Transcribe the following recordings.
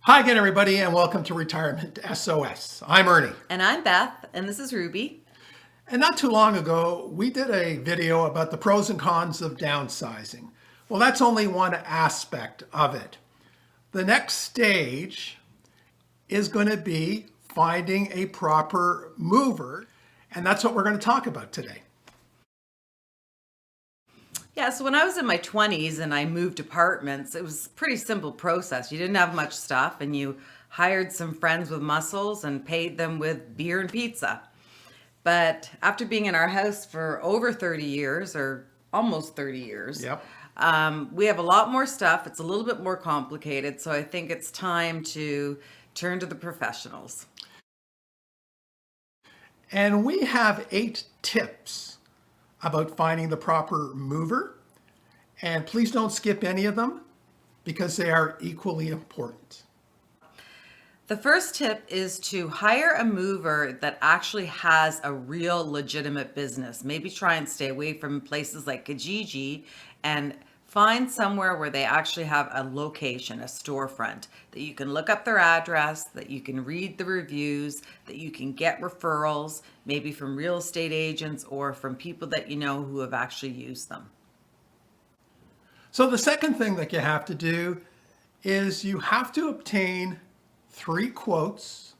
Hi again, everybody, and welcome to Retirement SOS. I'm Ernie. And I'm Beth, and this is Ruby. And not too long ago, we did a video about the pros and cons of downsizing. Well, that's only one aspect of it. The next stage is going to be finding a proper mover, and that's what we're going to talk about today. Yeah, so when I was in my 20s and I moved apartments, it was a pretty simple process. You didn't have much stuff, and you hired some friends with muscles and paid them with beer and pizza. But after being in our house for over 30 years, or almost 30 years, Yep. we have a lot more stuff. It's a little bit more complicated, so I think it's time to turn to the professionals. And we have 8 tips about finding the proper mover. And please don't skip any of them because they are equally important. The first tip is to hire a mover that actually has a real legitimate business. Maybe try and stay away from places like Kijiji and find somewhere where they actually have a location, a storefront, that you can look up their address, that you can read the reviews, that you can get referrals, maybe from real estate agents or from people that you know who have actually used them. So the second thing that you have to do is you have to obtain 3 quotes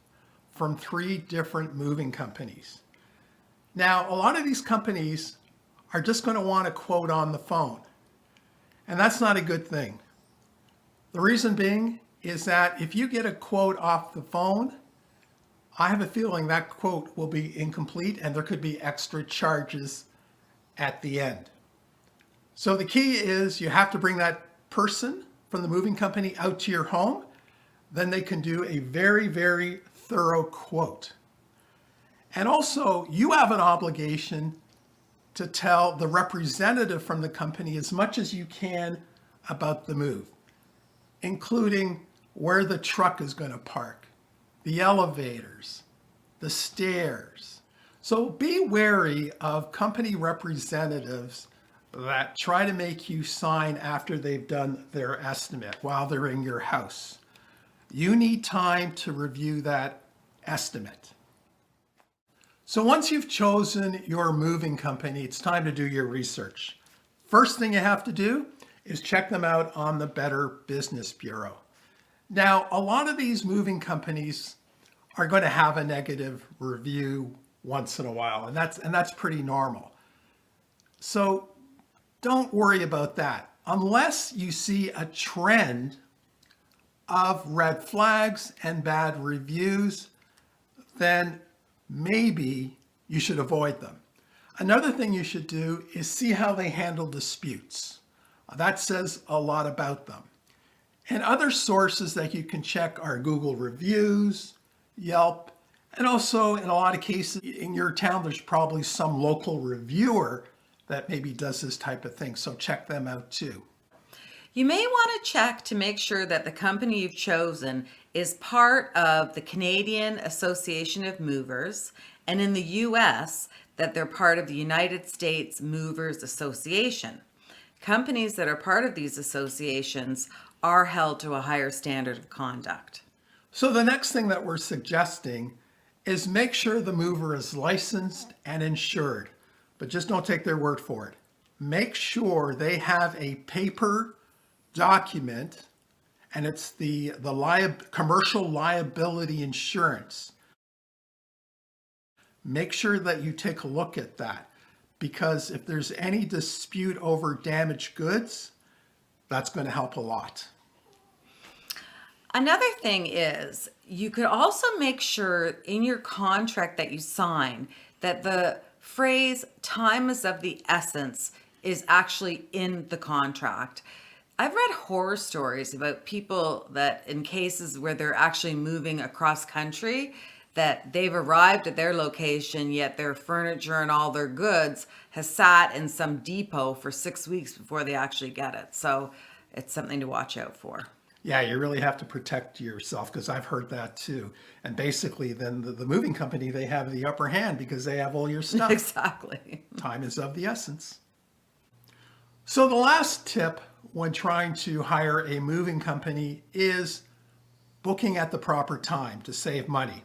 from 3 different moving companies. Now, a lot of these companies are just going to want a quote on the phone, and that's not a good thing. The reason being is that if you get a quote off the phone, I have a feeling that quote will be incomplete and there could be extra charges at the end. So the key is you have to bring that person from the moving company out to your home. Then they can do a very, very thorough quote. And also, you have an obligation to tell the representative from the company as much as you can about the move, including where the truck is going to park, the elevators, the stairs. So be wary of company representatives that try to make you sign after they've done their estimate while they're in your house. You need time to review that estimate. So once you've chosen your moving company, it's time to do your research. First thing you have to do is check them out on the Better Business Bureau. Now, a lot of these moving companies are going to have a negative review once in a while, and that's pretty normal. So don't worry about that. Unless you see a trend of red flags and bad reviews, then maybe you should avoid them. Another thing you should do is see how they handle disputes. That says a lot about them. And other sources that you can check are Google reviews, Yelp, and also in a lot of cases in your town, there's probably some local reviewer that maybe does this type of thing. So check them out too. You may want to check to make sure that the company you've chosen is part of the Canadian Association of Movers, and in the US, that they're part of the United States Movers Association. Companies that are part of these associations are held to a higher standard of conduct. So the next thing that we're suggesting is make sure the mover is licensed and insured, but just don't take their word for it. Make sure they have a paper document, and it's the commercial liability insurance. Make sure that you take a look at that, because if there's any dispute over damaged goods, that's going to help a lot. Another thing is you could also make sure in your contract that you sign that the phrase time is of the essence is actually in the contract. I've read horror stories about people that in cases where they're actually moving across country, that they've arrived at their location, yet their furniture and all their goods has sat in some depot for 6 weeks before they actually get it. So it's something to watch out for. Yeah, you really have to protect yourself, because I've heard that too. And basically then the moving company, they have the upper hand because they have all your stuff. Exactly. Time is of the essence. So the last tip when trying to hire a moving company is booking at the proper time to save money.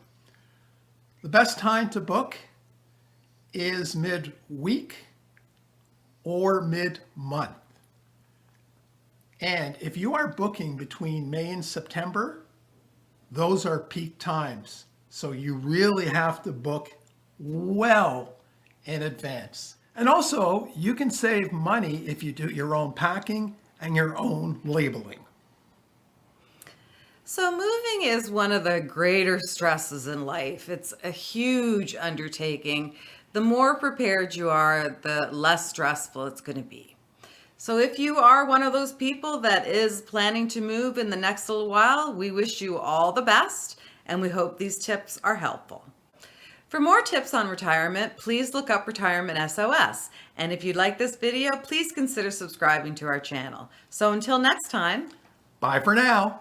The best time to book is mid-week or mid-month. And if you are booking between May and September, those are peak times. So you really have to book well in advance. And also, you can save money if you do your own packing and your own labeling. So moving is one of the greater stresses in life. It's a huge undertaking. The more prepared you are, the less stressful it's going to be. So if you are one of those people that is planning to move in the next little while, we wish you all the best, and we hope these tips are helpful. For more tips on retirement, please look up Retirement SOS. And if you like this video, please consider subscribing to our channel. So until next time, Bye for now.